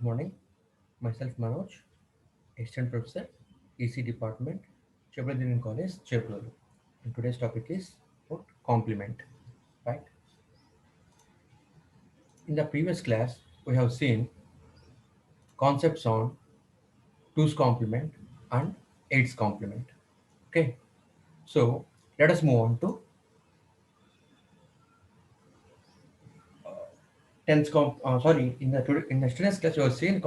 Good morning. Myself Manoj, Assistant Professor, EC Department, Chhabra Engineering College, Jaipur. And today's topic is about complement. Right? In the previous class, we have seen concepts on two's complement and eight's complement. Okay. So let us move on to in the students class we have seen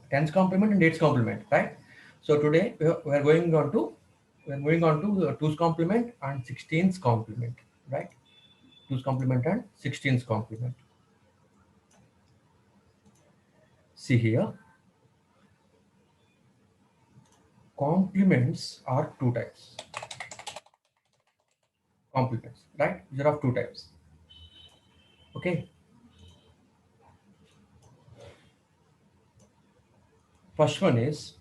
tens complement and eight's complement, right? So today we are going on to two's complement and sixteen's complement, right? Two's complement and sixteen's complement. See here, complements are two types. Complements, right? These are of two types. Okay. First one is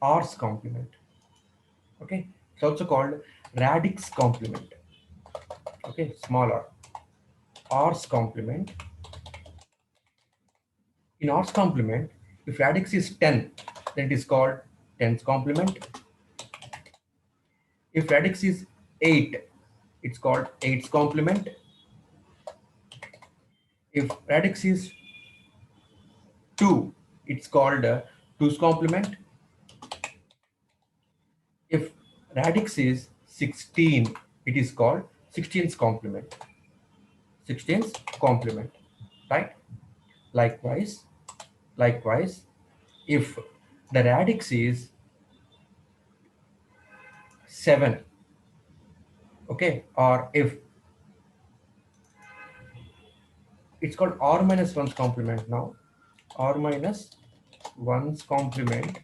R's complement. Okay. It's also called radix complement. Okay, small r. R's complement. In R's complement, if radix is 10, then it is called tens complement. If radix is 8, it's called eights complement. If radix is 2, it's called two's complement. If radix is 16, it is called 16's complement. 16's complement, right? Likewise, if the radix is 7, okay, or if it's called r minus 1's complement now, r minus 1's complement.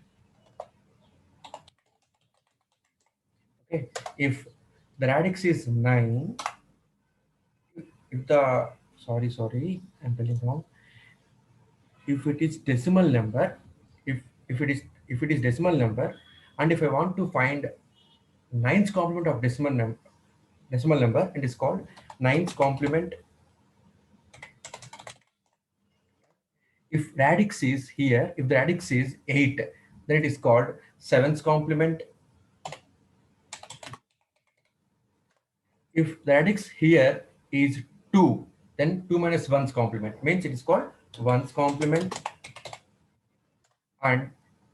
Okay, if the radix is 9, if the I'm telling wrong. If it is decimal number, if it is decimal number, and if I want to find ninth complement of decimal number, it is called ninth complement. If radix is here, if the radix is 8, then it is called seventh complement. If the radix here is 2, then 2 minus 1's complement means it is called 1's complement. And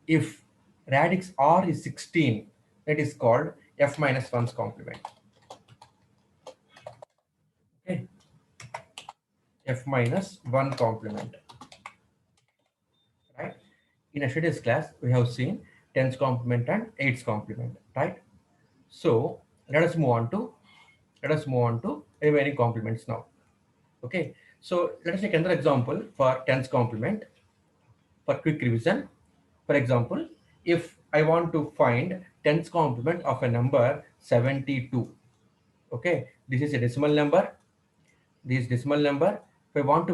if radix r is 16, that is called f minus 1's complement. Okay, f minus 1 complement. Right? In yesterday's class, we have seen tens complement and eights complement. Right? So let us move on to remaining complements now. Okay. So let us take another example for tens complement for quick revision. For example, if I want to find tens complement of a number 72, okay, this is a decimal number. This decimal number. If I want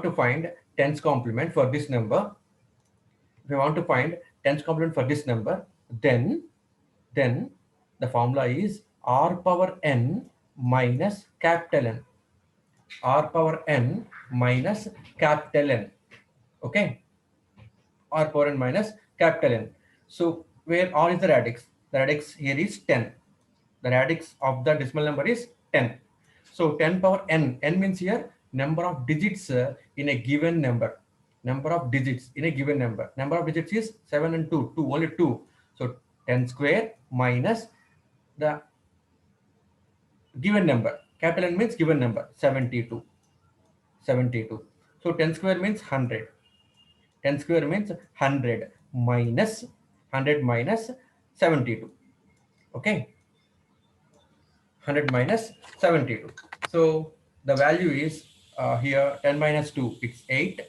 to find tens complement for this number, if I want to find tens complement for this number, then the formula is r power n minus capital N. R power n minus capital N. Okay, r power n minus capital N. So where r is the radix? The radix here is 10. The radix of the decimal number is 10. So 10 power n. N means here number of digits in a given number. Number of digits in a given number. Number of digits is 7 and 2. 2 only 2. So 10 square minus the given number. Capital N means given number 72. 72. So 10 square means 100. 10 square means 100 minus 72. Okay, 100 minus 72. So the value is here 10 minus 2, it's 8.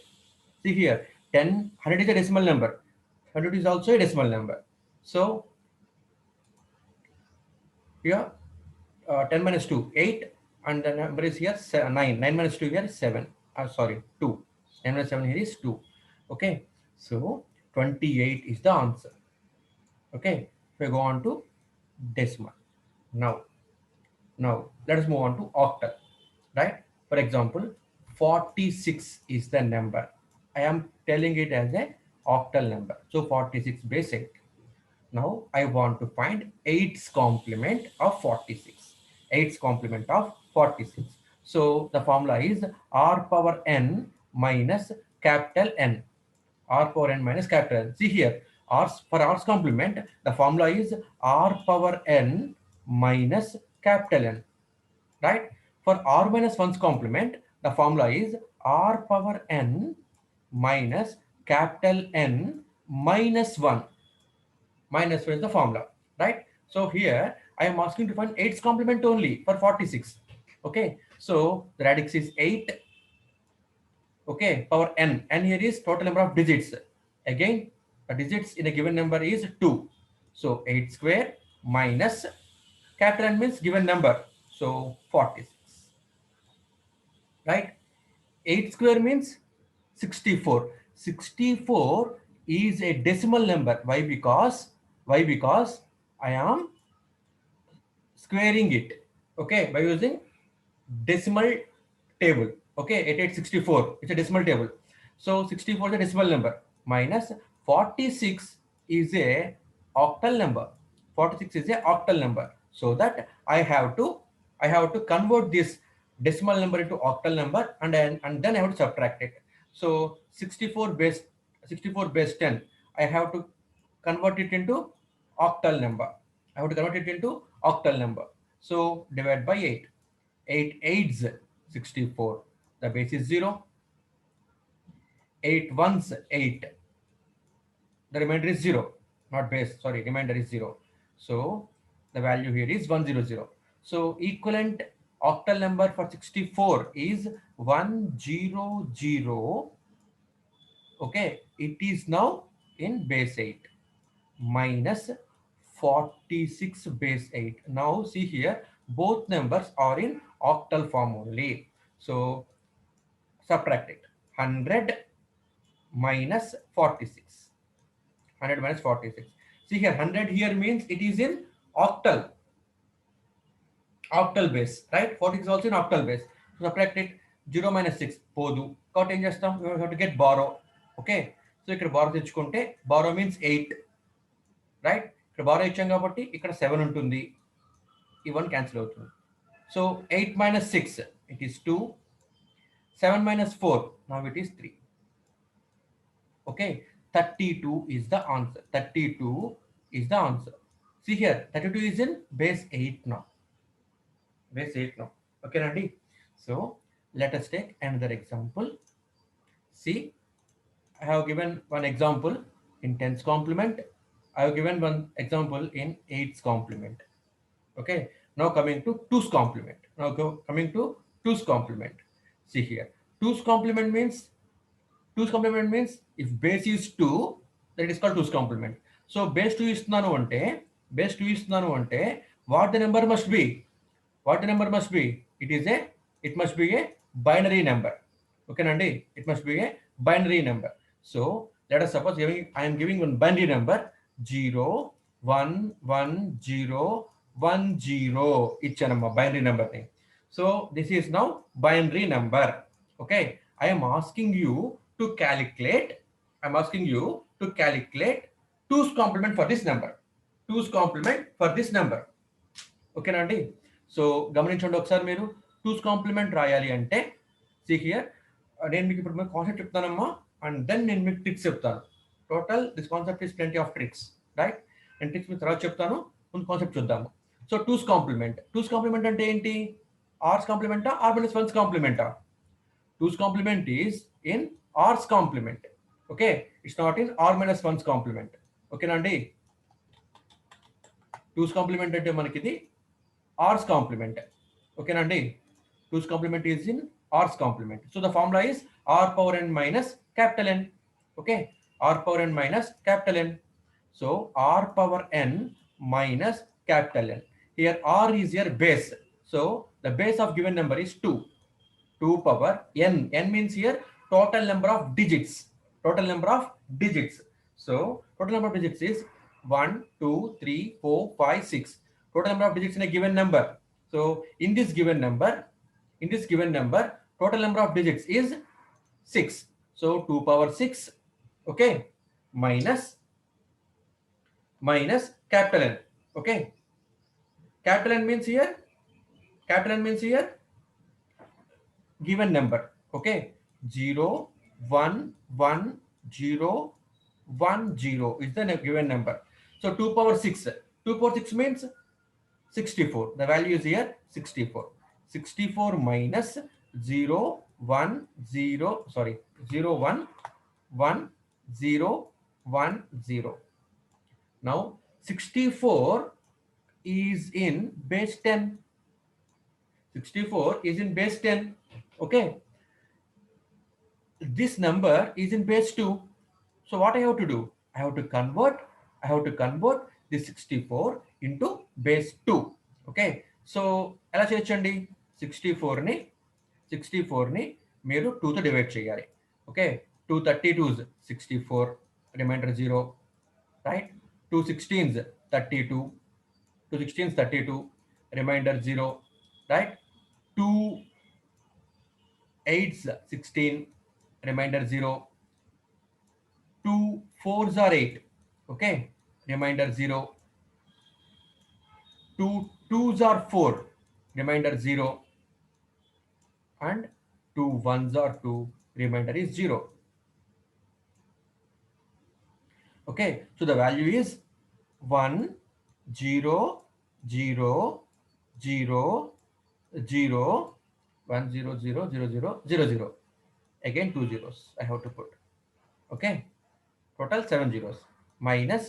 See here, 100 is a decimal number. 100 is also a decimal number. So here 10 minus 2, 8, and the number is here 9. 9 minus 2 here is 7. Sorry, 2. 9 minus 7 here is 2. Okay, so 28 is the answer. Okay, if we go on to decimal. Now let us move on to octal, right? For example, 46 is the number. I am telling it as a octal number. So 46 base 8. Now I want to find 8's complement of 46. 8's complement of 46. So the formula is r power n minus capital N. R power n minus capital N. See here, for r's complement, the formula is r power n minus capital N. Right? For r minus 1's complement, the formula is r power n minus capital N minus 1. Minus 1 is the formula, right? So here I am asking to find 8's complement only for 46. Okay, so the radix is 8. Okay, power n. N here is total number of digits. Again, the digits in a given number is 2. So 8 square minus capital N means given number. So 46. Right? 8 square means 64. 64 is a decimal number. Why? Because I am squaring it, okay, by using decimal table. Okay, 8864, it's a decimal table. So 64 is a decimal number, minus 46 is a octal number. 46 is a octal number. So that I have to convert this decimal number into octal number, and then I have to subtract it. So 64 base 10, I have to convert it into octal number. I have to convert it into octal number. So divide by 8. 8 eights 64. The base is 0. 8 ones 8. The remainder is 0. Not base, sorry, remainder is 0. So the value here is 100. So equivalent octal number for 64 is 100. Okay, it is now in base 8 minus 46 base 8. Now see here, both numbers are in octal form only. So subtract it. 100 minus 46. 100 minus 46. See here, 100 here means it is in octal base, right? 46 is also in octal base. So subtract it. 0 minus 6 పోదు కాబట్టి ఏం చేస్తాం, we have to get borrow. Okay, so ఇక్కడ borrow తెచ్చుకుంటే borrow means 8, right? ఇక్కడ borrow ఇచ్చాం కాబట్టి ఇక్కడ 7 ఉంటుంది, ఈ 1 క్యాన్సిల్ అవుతుంది. So 8 minus 6, it is 2. 7 minus 4, now it is 3. Okay, 32 is the answer. 32 is the answer. See here, 32 is in base 8 now. Base 8 now. Okay, Randy. So let us take another example. See, I have given one example in 10's complement. I have given one example in 8's complement. Okay, now coming to 2's complement. Coming to 2's complement. See here, 2's complement means if base is 2, then it is called 2's complement. So base 2 ఇస్తున్నాను అంటే what the number must be? It must be a binary number. Okay, Nandi, it must be a binary number. So let us suppose I am giving one binary number 0 1 1 0 1 0. ఇచ్చానమ్మా binary number thing. So this is now binary number. Okay, I am asking you to calculate 2's complement for this number. 2's complement for this number. Okay, Nandi. So గమనించండి ఒకసారి, మీరు 2's complement రాయాలి అంటే see here, నేను మీకు ఇప్పుడు concept చెప్తానమ్మా, and then నేను మీకు ట్రిక్స్ చెప్తాను. Total this concept is plenty of tricks, right? నేను ట్రిక్స్ మీకు తర్వాత చెప్తాను, ముందు కాన్సెప్ట్ చూద్దాము. సో 2's complement అంటే ఏంటి? r's complementా, r minus 1's complementా? 2's complement is in r's complement. Okay, it's not in r minus 1's complement. ఓకేనా అండి? 2's complement అంటే మనకి ఇది r's complement. ఓకేనా అండి? 2's complement is in r's complement. So the formula is r power n minus capital N. Okay, r power n minus capital N. So r power n minus capital N. Here r is your base. So the base of given number is 2. 2 power n. N means here total number of digits. So total number of digits is 1 2 3 4 5 6. Total number of digits in a given number. So in this given number, Total number of digits is 6. So 2 power 6, okay, minus capital N. Okay, capital N means here, capital N means here given number. Okay, 0 1 1 0 1 0 is the given number. So 2 power 6, 2 power 6 means 64. The value is here 64. 64 minus 0 1 0, sorry, 0 1 1 0 1 0. Now 64 is in base 10. 64 is in base 10. Okay, this number is in base 2. So what I have to do? I have to convert the 64 into base 2. Okay, so ఎలా చేయొచ్చండి? 64ని మీరు 2తో divide చేయాలి. Okay, 2 32s 64, remainder 0, right? 2 16s 32, 2 16s 32, remainder 0, right? 2 8s 16, remainder 0. 2 4s are 8, okay, remainder 0. 2 2s are 4, remainder 0, and 2 1s are 2, remainder is 0. Okay, so the value is 1 0 0 0 0 1 0 0 0 0 0 0. Again 2 zeros I have to put. Okay, total 7 zeros minus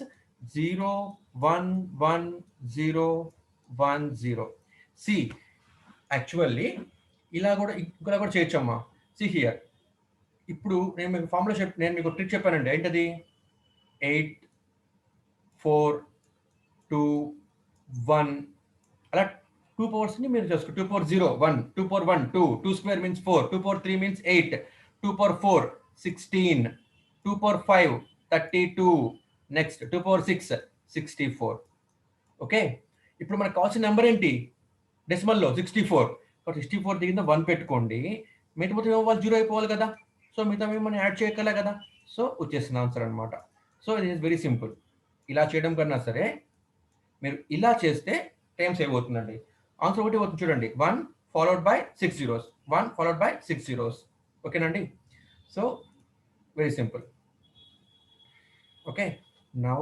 0 1 1 0 1 0. See, actually ఇలా కూడా చేయొచ్చమ్మా. See here, ఇప్పుడు నేను మీకు formula నేను మీకు trick చెప్పానండి. ఏంటది? 8 4 2 1 అలా 2 పవర్స్ని మీరు చేసుకో. 2 power 0 1, 2 power 1 2, 2 square means 4, 2 power 3 means 8, 2 power 4 16, 2 power 5 32, next 2 power 6 64. Okay, ఇప్పుడు మనకు కావాల్సిన నెంబర్ ఏంటి? డెసిమల్లో 64. 64 దిగిన 1 పెట్టుకోండి. మిగతా మొత్తం ఏమవ్వాలి? 0 అయిపోవాలి కదా. సో మిగతా మనం యాడ్ చేయగల కదా. సో వచ్చేసిన ఆన్సర్ అనమాట. సో ఇది ఈస్ వెరీ సింపుల్. ఇలా చేయడం కన్నా సరే మీరు ఇలా చేస్తే టైం సేవ్ అవుతుందండి. ఆన్సర్ ఒకటి అవుతుంది చూడండి. 1 followed by 6 zeros, 1 followed by 6 zeros. ఓకేనండి. So very simple. Okay, now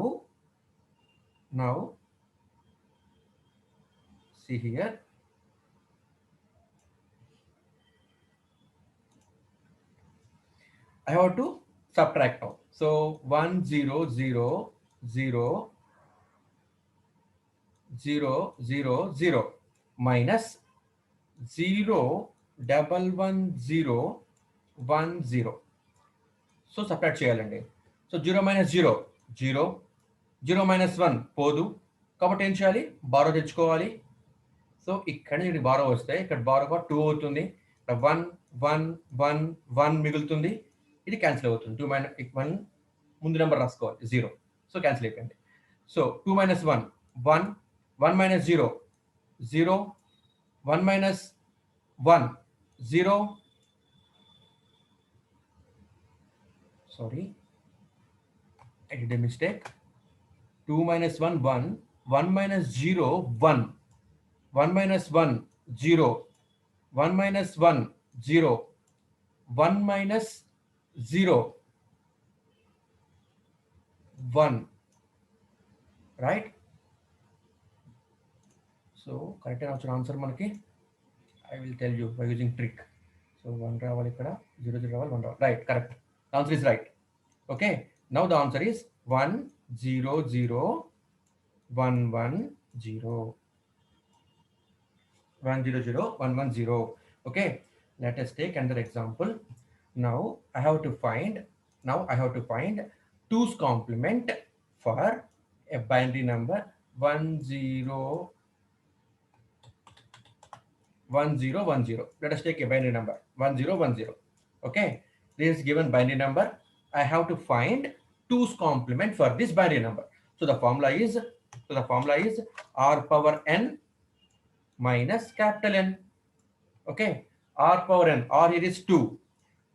see here, I have to subtract now. So 1 0 0 0 0 0 0 minus 0 1 1 0 1 0. So subtract చేయాలండి. సో 0 minus 0 0, 0 minus 1 పోదు, కాబట్టి ఏం చేయాలి? బారో తెచ్చుకోవాలి. సో ఇక్కడ నుంచి బారో వస్తే ఇక్కడ బారోగా 2 అవుతుంది, 1 1 1 1 మిగులుతుంది, ఇది క్యాన్సిల్ అవుతుంది. 2 minus 1 ముందు నెంబర్ రాసుకోవాలి 0. సో క్యాన్సిల్ అయిపోయింది. So 2 minus 1 1, 1 minus 0 0, 1 minus 1 0, sorry, I did a mistake. 2 minus 1 1, 1 minus 0 1, 1 minus 1 0, 1 minus 1 0, 1 minus 0 1, right? So correct answer మనకి I will tell you by using trick. So 1 రావాలి ఇక్కడ, 0 0 రావాలి, 1 రావాలి. Right, correct. The answer is right. Okay, now the answer is 1 0 0 1 1 0, 1 0 0 1 1 0. Okay, let us take another example. Now I have to find 2's complement for a binary number 1 0 1 0 1 0. Let us take a binary number 1 0 1 0. Okay, this is given binary number. I have to find 2's complement for this binary number. So the formula is r power n minus capital N. Okay, r power n, r here is 2,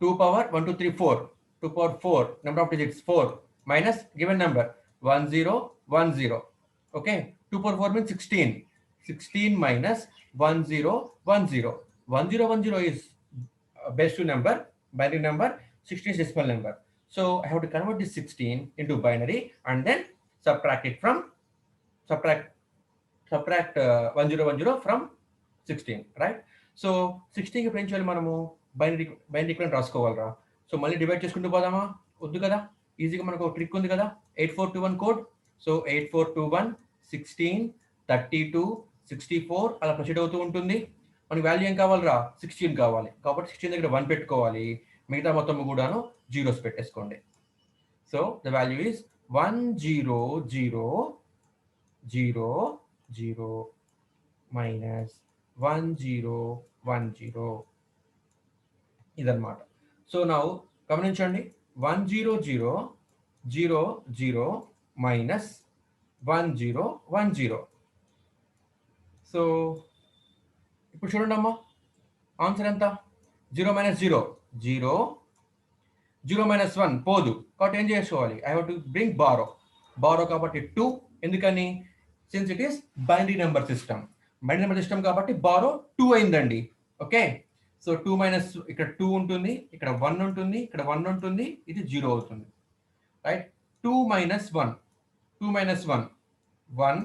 2 power 1 2 3 4, 2 power 4, number of digits 4, minus given number 1 0 1 0. Okay, 2 power 4 means 16, 16 minus 1 0 1 0. 1 0 1 0 is base 2 number, binary number. 16 is decimal number. So I have to convert this 16 into binary and then subtract it from subtract subtract 1010 from 16, right? So 16కి ఇప్పుడు ఏం చేయాలి మనము? Binary binary equivalent రాసుకోవాలరా. So మళ్ళీ divide చేసుకుంటూ పోదామా? వద్దు కదా, ఈజీగా మనకు ఒక ట్రిక్ ఉంది కదా, 8421 కోడ్. సో 8421 16 32 64 అలా ప్రొసీడ్ అవుతూ ఉంటుంది. మనకి వాల్యూ ఏం కావాలరా? 16 కావాలి. కాబట్టి 16 దగ్గర 1 పెట్టుకోవాలి, మిగతా మొత్తం కూడాను జీరోస్ పెట్టేసుకోండి. So the value is 10000 minus 1010 ఇదన్నమాట. సో నా గమనించండి, 10000 మైనస్ 1010. సో ఇప్పుడు చూడండి అమ్మా, ఆన్సర్ ఎంత? 0 మైనస్ 0 0, 0 మైనస్ 1 పోదు, కాబట్టి ఏం చేసుకోవాలి? I have to bring borrow కాబట్టి 2. ఎందుకని? Since it is binary number system. Binary number system కాబట్టి బారో 2 అయిందండి. ఓకే, సో 2 మైనస్ ఇక్కడ 2 ఉంటుంది, ఇక్కడ 1 ఉంటుంది, ఇక్కడ 1 ఉంటుంది, ఇది 0 అవుతుంది, right? 2 minus 1 2 minus 1 1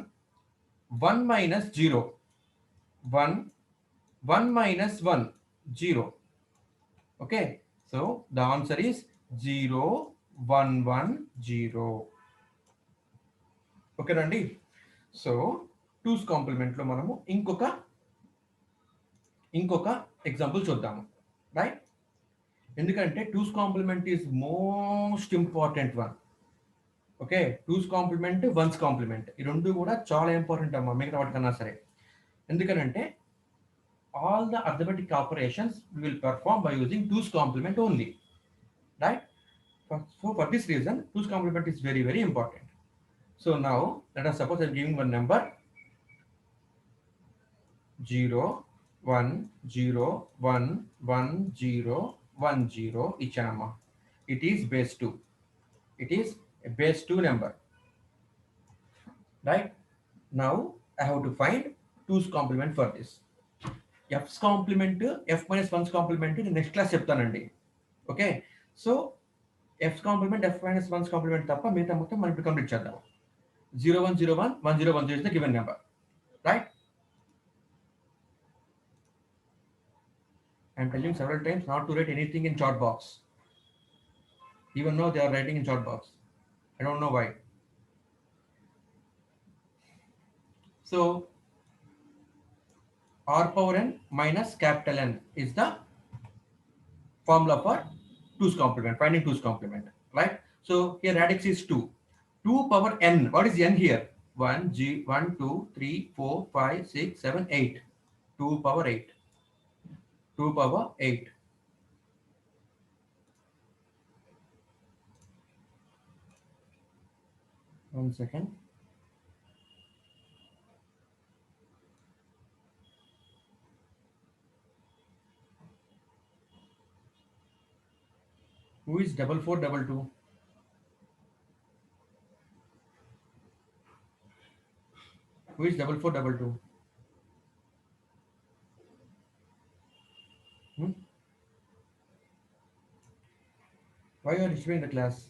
1 minus 0 1 1 minus 1 0. Okay, so the answer is 0 1 1 0. Okay రండి. సో 2's కాంప్లిమెంట్ లో మనము ఇంకొక ఎగ్జాంపుల్ చూద్దాము, రైట్? ఎందుకంటే 2's complement is most important one. Okay, 2's complement 1's complement ఈ రెండు కూడా చాలా ఇంపార్టెంట్ అమ్మా, మిగతా వాటికన్నా సరే. ఎందుకనంటే all the arithmetic operations we will perform by using 2's complement only, right? So for this reason 2's complement is very very important. So now let us suppose I'm giving one number 0 1 0 1 1 0 1 0 ఇచ్చానమ్మా. It is base 2, it is a base 2 number, right? Now I have to find 2's complement for this. F's complement, F minus 1's complement next class చెప్తానండి. Okay, so F's complement, F minus 1's complement తప్ప మిగతా మొత్తం మనం ఇప్పుడు complete చేద్దాం. 0101 1010 is the given number, right? I'm telling several times not to write anything in chart box. Even now they are writing in chart box. I don't know why. So r power n minus capital N is the formula for 2's complement, finding 2's complement, right? So here radix is 2. 2 power n, what is n here? 1 2 3 4 5 6 7 8. 2 power 8. 2 power 8. One second. Who is 4422? Who is 4422? Why are you disturbing the class?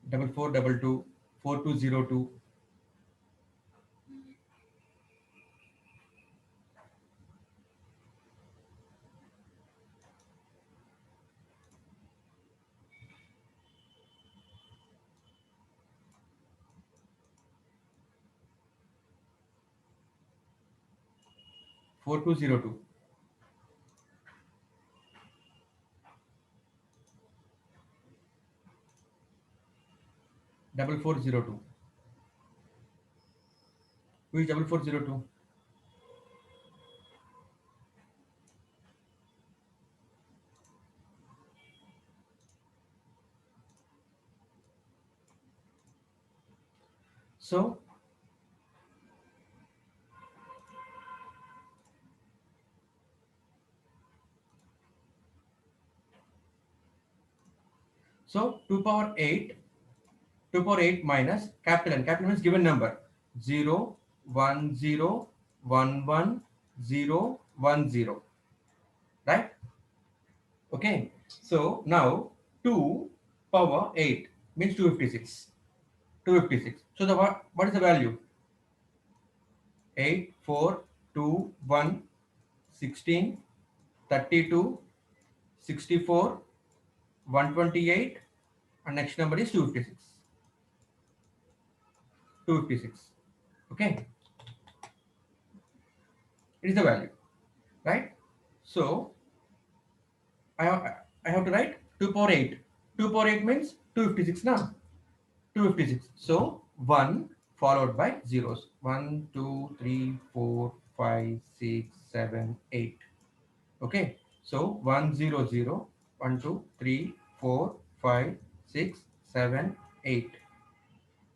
4422 4202. Double 402. Who is 4402? So So 2 power 8, 2 power 8 minus capital N. Capital N means given number 0, 1, 0, 1, 1, 0, 1, 0. Right? Okay. So now 2 power 8 means 256. 256. So the what is the value? 8, 4, 2, 1, 16, 32, 64, 128, and next number is 256. 256. Okay, it is the value, right? So I have to write 2 power 8. 2 power 8 means 256 now. 256. So 1 followed by zeros. 1, 2, 3, 4, 5, 6, 7, 8. Okay, so 1, 0, 0, 1, 2, 3, 4, 5, 6, 7, 8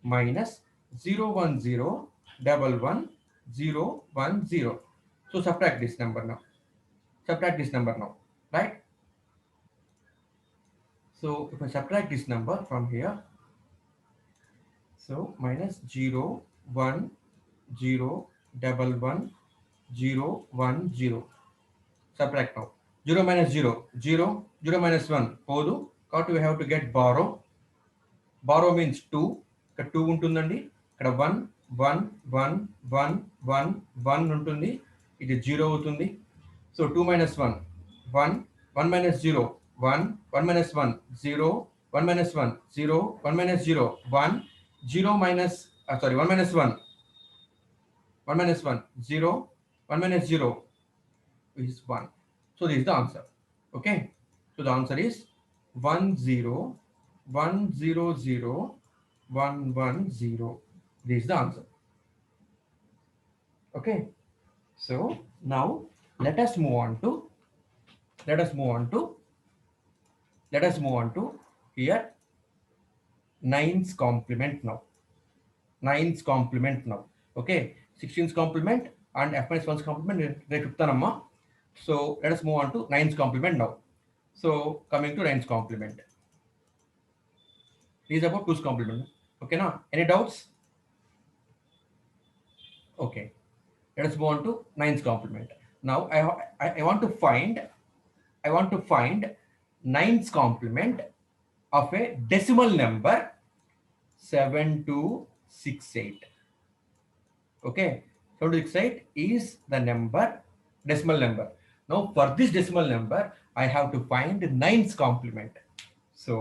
minus 0, 1, 0, double 1, 0, 1, 0. So subtract this number now. Subtract this number now, right? So if I subtract this number from here, so minus 0, 1, 0, double 1, 0, 1, 0. Subtract now. 0 minus 0, 0, 0 minus 1, podu. Got we have to get borrow. Borrow means 2. ఇక్కడ 2 ఉంటుందండి. ఇక్కడ 1, 1, 1, 1, 1, 1 ఉంటుంది. ఇది 0 అవుతుంది. So 2 minus 1, 1, 1 minus 0, 1, 1 minus 1, 0, 1 minus 1, 0, 1 minus 0, 1, 0 minus, sorry, 1 minus 1, 1 minus 1, 0, 1 minus 0 is 1. So this is the answer. Okay. So the answer is 1, 0, 1, 0, 0, 1, 1, 0. This is the answer. Okay. So now let us move on to here 9's complement now. 9's complement now. Okay, 16's complement and f minus 1's complement రేపు చెప్తానమ్మా. So let us move on to 9's complement now. So coming to 9's complement, this is about 2's complement. Okay, now any doubts? Okay, let us move on to 9's complement. Now I want to find 9's complement of a decimal number 7268. Okay, 7268 is the decimal number. Now for this decimal number I have to find 9's complement. So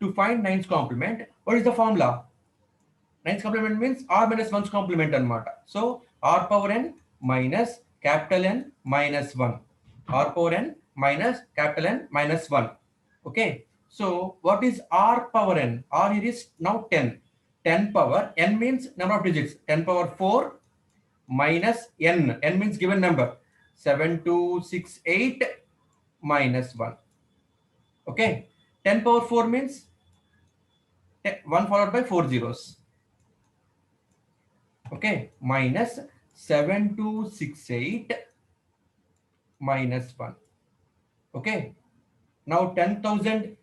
to find 9's complement, what is the formula? 9's complement means r minus 1's complement anamata. So r power n minus capital N minus 1. R power n minus capital N minus 1. Okay, so what is r power n? R here is now 10. 10 power n means number of digits. 10 power 4 minus n. N means given number. 7268 minus 1. Okay, 10 power 4 means 1 followed by 4 zeros. Okay, minus 7268 minus 1. Okay, now 10,000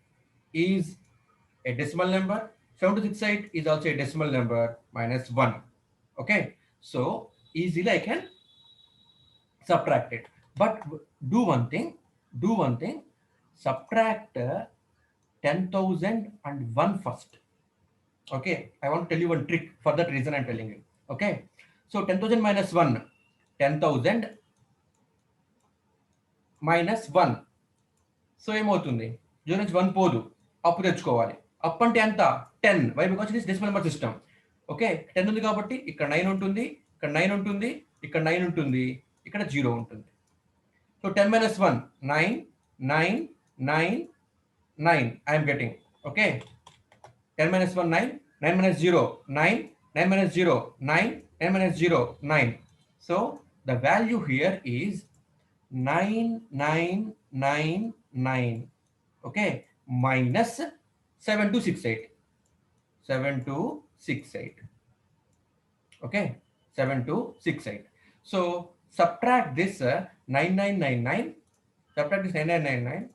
is a decimal number. 7268 is also a decimal number minus 1. Okay, so easily I can subtract it. But do one thing, subtract 10,000 and 1 first. Okay, I want to tell you one trick. For that reason I'm telling you. Okay, so 10,000 minus 1, 10,000 minus 1. So ఏమవుతుంది? 0 నుంచి 1 పోదు, అప్పు తెచ్చుకోవాలి. Up అంటే ఎంత? 10. Why? Because it is decimal number system. Okay, 10 ఉంది కాబట్టి ఇక్కడ 9 ఉంటుంది, ఇక్కడ 9 ఉంటుంది, ఇక్కడ 9 ఉంటుంది, ఇక్కడ 0 ఉంటుంది. So 10 minus 1, 9, 9, 9, 9 I am getting. Okay, 10 minus 1, 9, 9 minus 0, 9, 9 minus 0, 9, 9 minus 0, 9. So the value here is 9999. Okay, minus 7268. 7268. Okay, 7268. So subtract this 9999, subtract this 9999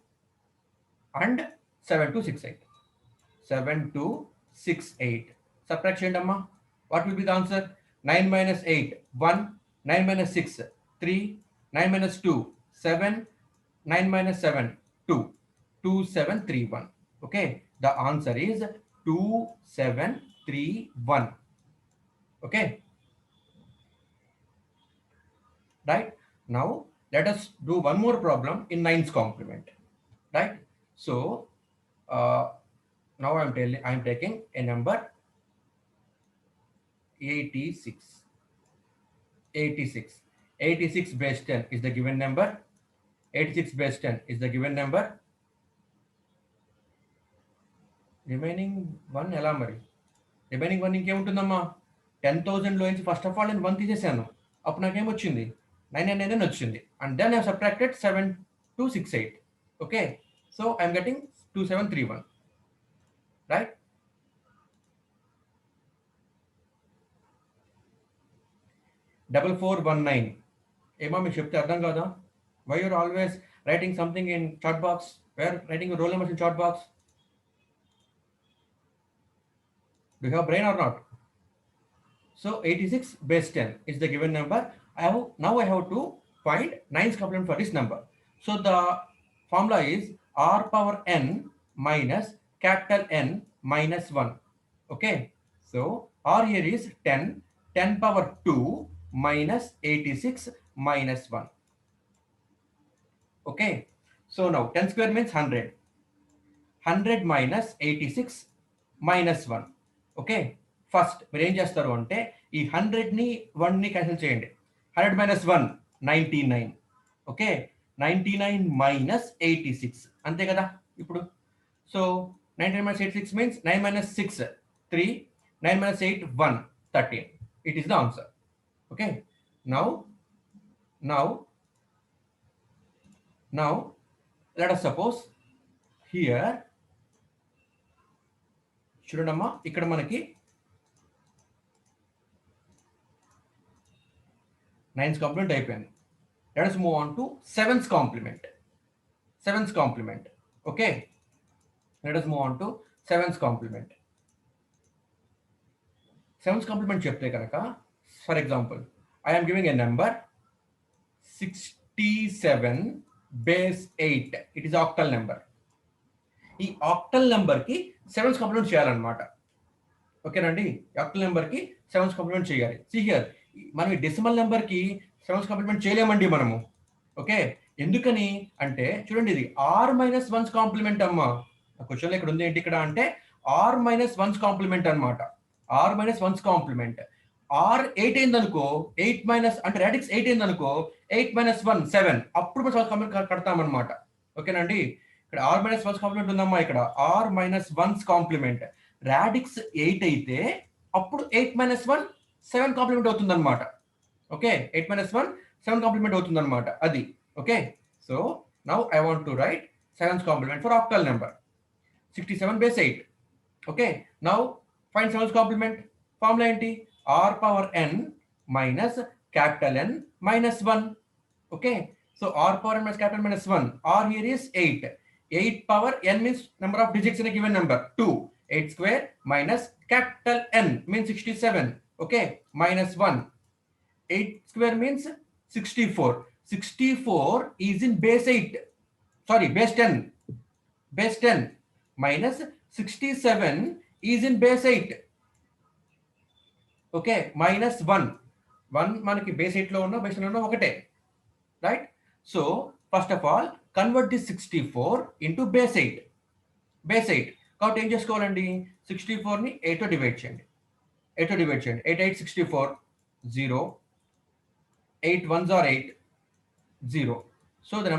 and 7268. 7268. Subtract చేయండి అమ్మా. What will be the answer? 9 minus 8, 1. 9 minus 6, 3. 9 minus 2, 7. 9 minus 7, 2. 2731. Okay, the answer is 2731. Okay, right? Now let us do one more problem in 9's complement. Right? So now I'm taking a number 86. 86 base 10 is the given number. 86 base 10 is the given number. Remaining one ఎలా మరి? Remaining one ఇంకేముంటుందమ్మా? 10,000లో నుంచి first of all నేను 1 తీసేసాను. అప్పుడు నాకేమొచ్చింది? 999 వచ్చింది. And then I subtracted 7268. Okay, so I'm getting 2731. Right? Double 419. ఏమా మీకు చెప్తే అర్థం కాదా? Why you're always writing something in chat box? Where writing roll numbers in chat box? Do you have brain or not? So 86 base 10 is the given number. Now I have to find 9's complement for this number. So the formula is r power n minus capital N minus 1. Okay, so r here is 10. 10 power 2 minus 86 minus 1. Okay, so now 10 square means 100. 100 minus 86 minus 1. Okay, first మీరు ఏం చేస్తారు అంటే ఈ 100ని 1ని cancel చేయండి. 100 minus 1 99. Okay, 99 minus 86 అంతే కదా ఇప్పుడు. So 99 minus 86 means 9 minus 6 3, 9 minus 8 1, 13. It is the answer. Okay, now let us suppose here చూడండమ్మా, ఇక్కడ మనకి 9's complement అయిపోయింది. Let us move on to 7's complement. 7's complement. Okay, let us move on to 7's complement. 7's complement చెప్తే కనుక, for example I am giving a number 67 base 8. It is octal number. ఈ octal number కి 7's complement చేయాలన్నమాట. ఓకేనండి, octal number కి 7's complement చేయాలి. See here, మనం ఈ డెసిమల్ నెంబర్ కి 7's complement చేయలేమండి మనము. ఓకే, ఎందుకని అంటే చూడండి, ఇది r minus 1's complement అమ్మా. క్వశ్చన్ ఇక్కడ ఉంది ఏంటి ఇక్కడ అంటే r minus 1's complement అన్నమాట. r minus 1's complement. r 8 అయింది అనుకో, 8 minus అంటే రాడిక్స్ 8 అయింది అనుకో, 8 minus 1 7. అప్పుడు మనం 7's complement కడతామన్నమాట. ఓకేనండి, ఇక్కడ r minus 1's complement ఉందమ్మా. ఇక్కడ r minus 1's complement radix 8 అయితే అప్పుడు 8 minus 1 7 కాంప్లిమెంట్ అవుతుంది అనమాట. ఓకే, 8 minus 1 7 కాంప్లిమెంట్ అవుతుంది అనమాట అది. Okay, so now I want to right 7's complement for octal number 67 base 8. Okay, now find 7's complement. Formula ఏంటి? r power n minus capital N minus 1. Okay, so r power n minus capital minus 1. r here is 8. 8 power n means number of digits in a given number 2. 8 square minus capital N means 67. Okay, minus 1. 8 square means 64. 64 is in base 8. Sorry, base 10. Base 10 minus 67 is in base 8. Okay, minus 1. 1 మనకి base 8 లో ఉన్న base 10 లో ఉన్న ఒకటే. Right? So, first of all, convert this 64 into base 8. Base 8. కాబట్టి ఏం చేసుకోవాలండి? 64ని 8తో divide చేయండి. 8తో డివైడ్ చేయండి. 8 8 64 0. 8 1s are 8 0. So the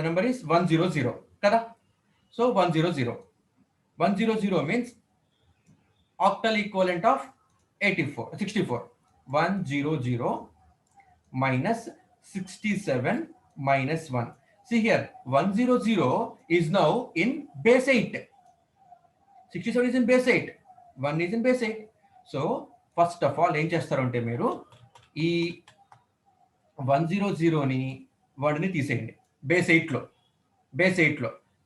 number is 100 కదా. So 100. 100 means octal equivalent of 64. 100 minus 67 minus 1. See here, 100 is now in base 8. 67 is in base 8. 1 is in base 8. So first of all ఏం చేస్తారంటే మీరు ఈ 100ని 1ని తీసేయండి base 8లో.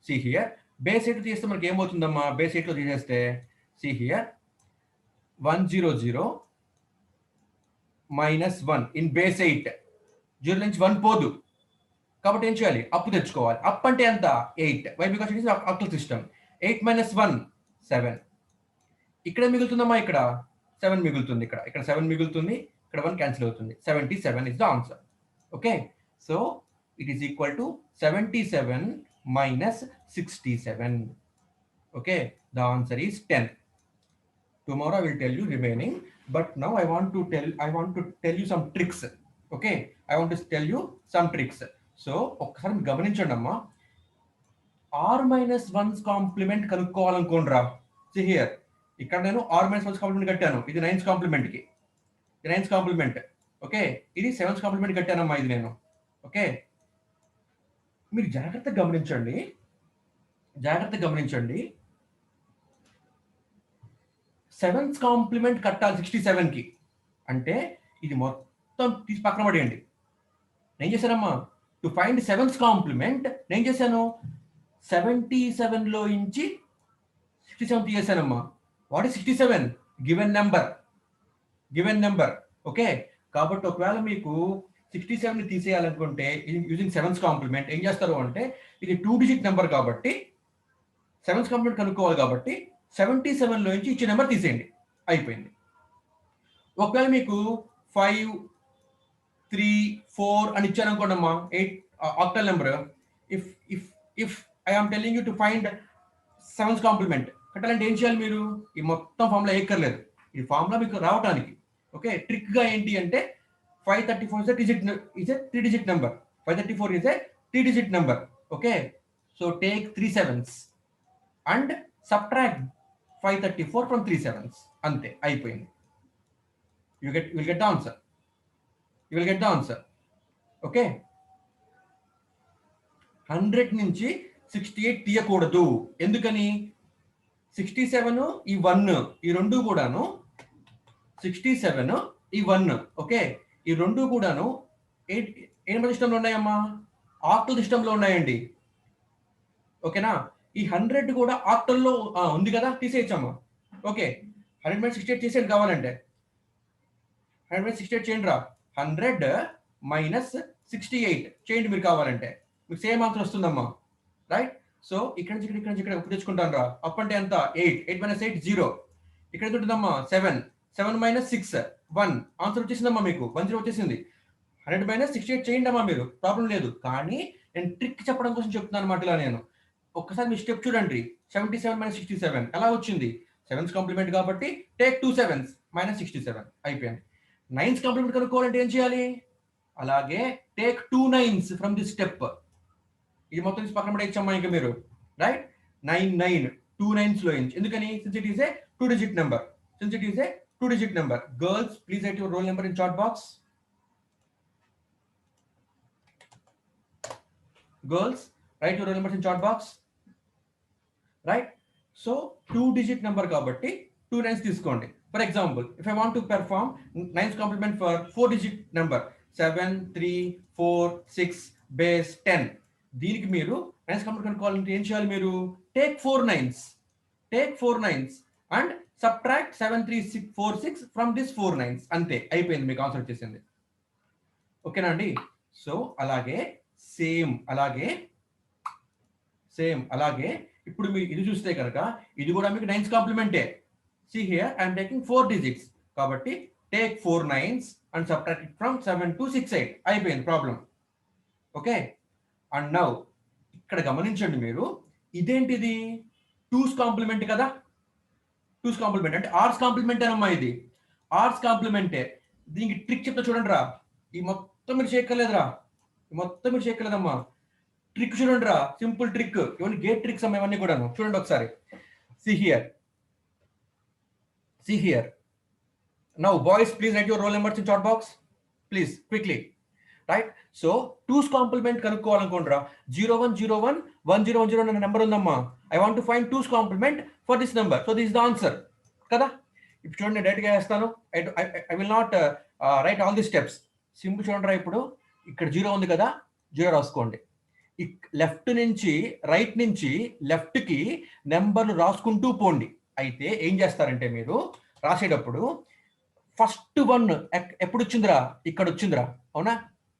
See here, base 8 తీస్తే మనకి ఏమవుతుందమ్మా? Base 8లో తీసేస్తే see here 100 minus 1 in base 8. 0 నుంచి 1 పోదు కాబట్టి ఏం చేయాలి? అప్పు తెచ్చుకోవాలి. అప్ అంటే ఎంత? 8. Why because it is octal system. 8 minus 1 7. ఇక్కడ మిగులుతుందమ్మా, ఇక్కడ 7 మిగులుతుంది, ఇక్కడ 7 మిగులుతుంది, ఇక్కడ 1 క్యాన్సిల్ అవుతుంది. 77 is the answer. Okay, so it is equal to 77 minus 67. Okay, the answer is 10. Tomorrow I will tell you remaining, but now I want to tell you some tricks. Okay, I want to tell you some tricks. So ఒకసారి గమనించండి అమ్మా, r minus 1's complement కనుక్కోవాలనుకోండిరా. See here, ఇక్కడ నేను r minus 1's complement కట్టాను. ఇది 9's complement కి, ఇది 9's కాంప్లిమెంట్. ఓకే, ఇది 7's కాంప్లిమెంట్ కట్టానమ్మా ఇది నేను. ఓకే, మీరు జాగ్రత్తగా గమనించండి. 7's కాంప్లిమెంట్ కట్టాలి 67కి అంటే ఇది మొత్తం తీసి పక్కన పడేయండి. నేను చేశానమ్మా, టు ఫైండ్ 7's కాంప్లిమెంట్ నేను చేశాను 77లో నుంచి 67 తీసేశానమ్మా. What is 67? Given number. Okay, కాబట్టి ఒకవేళ మీకు 67ని తీసేయాలనుకుంటే యూజింగ్ 7's కాంప్లిమెంట్ ఏం చేస్తారు అంటే, ఇది 2 డిజిట్ నెంబర్ కాబట్టి 7's కాంప్లిమెంట్ కనుక్కోవాలి కాబట్టి 77లో నుంచి ఇచ్చే నెంబర్ తీసేయండి, అయిపోయింది. ఒకవేళ మీకు 5 3 4 అని ఇచ్చాను అనుకోండమ్మా, 8 octal number. If I am telling you to find 7's complement కట్టాలంటే ఏం చేయాలి? మీరు ఈ మొత్తం ఫార్ములా ఏక్కర్లేదు, ఈ ఫార్ములా మీకు రావడానికి. ఓకే, ట్రిక్ గా ఏంటి అంటే 534 is a 3-digit number. 534 is a 3-digit number. Okay, so take 3 sevens and subtract 534 from 3 sevens. Ante అయిపోయింది. You will get the answer. Okay, 100 నుంచి 68 తీయకూడదు. ఎందుకని? 67 ఈ 1 ఈ రెండు కూడాను 67 ఈ 1. ఓకే, ఈ రెండు కూడాను ఏ నెంబర్ సిస్టంలో ఉన్నాయమ్మా? ఆక్టల్ సిస్టంలో ఉన్నాయండి. ఓకేనా, ఈ 100 కూడా ఆక్టల్లో ఉంది కదా, తీసేయచ్చమ్మా. ఓకే, 100-68 చేసేయండి కావాలంటే. 100-68 చేయండి రా. 100 మైనస్ 68 చేయండి మీరు కావాలంటే, మీకు సేమ్ ఆన్సర్ వస్తుందమ్మా. రైట్, సో ఇక్కడ నుంచి ఇక్కడ ఉప్పు తెచ్చుకుంటాను రా. అప్ అంటే ఎంత? 8 మైనస్ 8 0. ఇక్కడ ఎంత ఉంటుందమ్మా? 7 మైనస్ 6 1. ఆన్సర్ వచ్చేసిందమ్మా, మీకు 10 వచ్చేసింది. 100-68 చేయండి అమ్మా, మీరు ప్రాబ్లం లేదు. కానీ నేను ట్రిక్ చెప్పడం కోసం చెప్తున్నాను అన్నమాట. ఇలా నేను ఒక్కసారి మీ స్టెప్ చూడండి. 77 మైనస్ 67 ఎలా వచ్చింది? 7's కాంప్లిమెంట్ కాబట్టి టేక్ 2 sevens మైనస్ 67 అయిపోయింది. 9's కాంప్లిమెంట్ కనుక్కోవాలంటే ఏం చేయాలి? అలాగే take 2 9's from this step. ఇది మొత్తం తీసి పక్కన పడేయచ్చమ్మా ఇంకా మీరు. రైట్, 9 2 9's లో ఎందుకని? Since it is a 2-digit number. Girls, please write your roll number in chat box. Girls, write your roll numbers in chat box. Right, so 2-digit number కాబట్టి 2 9's తీసుకోండి. For example, if I want to perform 9's complement for 4-digit number 7 3 4 6 base 10, దీనికి మీరు 9's complement కనుక్కోవాలంటే ఏం చేయాలి? మీరు take 4 9's and subtract 7 3 6 4 6 from this 4 9's. అంతే, అయిపోయింది, మీకు ఆన్సర్ వచ్చేసింది. ఓకేనా అండి? సో అలాగే సేమ్ అలాగే ఇప్పుడు మీరు ఇది చూస్తే కనుక ఇది కూడా మీకు 9's కాంప్లిమెంటే. See here, I am taking 4 digits కాబట్టి take 4 9's and subtract it from 7 to 6 8. అయిపోయింది ప్రాబ్లం. ఓకే, అండ్ నౌ ఇక్కడ గమనించండి మీరు, ఇదేంటిది? 2's కాంప్లిమెంట్ కదా. 2's కాంప్లిమెంట్ అంటే r's కాంప్లిమెంట్ అనమ్మా. ఇది r's కాంప్లిమెంటే. దీనికి ట్రిక్ చెప్తా చూడండి రా. ఈ మొత్తం మీరు చేయక్కర్లేదమ్మా. ట్రిక్ చూడండి రా, సింపుల్ ట్రిక్. ఇవన్నీ గేట్ ట్రిక్స్ అమ్మా, ఇవన్నీ కూడా చూడండి ఒకసారి. See here. Now boys, please write your roll numbers in chat box. Please, quickly. Right, so 2's complement కనుక్కోవాలనుకోండిరా. 0101 1010 అనే నెంబర్ ఉందమ్మా. I want to find 2's complement for this number. So this is the answer కదా. ఇప్పుడు చూడండి, డైరెక్ట్గా వేస్తాను. I will not write all the steps. Simple చూడండి రా. ఇప్పుడు ఇక్కడ 0 ఉంది కదా, 0 రాసుకోండి. లెఫ్ట్ నుంచి రైట్ నుంచి లెఫ్ట్కి నెంబర్లు రాసుకుంటూ పోండి. అయితే ఏం చేస్తారంటే మీరు రాసేటప్పుడు ఫస్ట్ 1 ఎప్పుడు వచ్చిందిరా, ఇక్కడ వచ్చిందిరా, అవునా,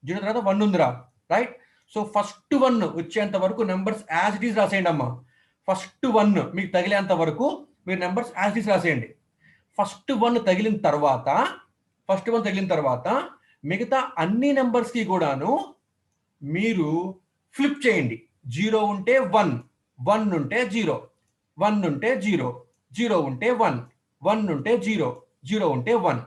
0 తర్వాత 1 ఉందిరా, రైట్. సో ఫస్ట్ 1 వచ్చేంత వరకు నెంబర్స్ యాజ్ ఇట్ ఈస్ రాసేయండి అమ్మా. ఫస్ట్ 1 మీకు తగిలేంత వరకు మీరు నెంబర్స్ యాజ్ ఇట్ ఈస్ రాసేయండి. ఫస్ట్ 1 తగిలిన తర్వాత మిగతా అన్ని నెంబర్స్కి కూడాను మీరు ఫ్లిప్ చేయండి. 0 ఉంటే 1, 1 ఉంటే 0, 1 ఉంటే 0, 0 ఉంటే 1, 1 ఉంటే 0, 0 ఉంటే 1.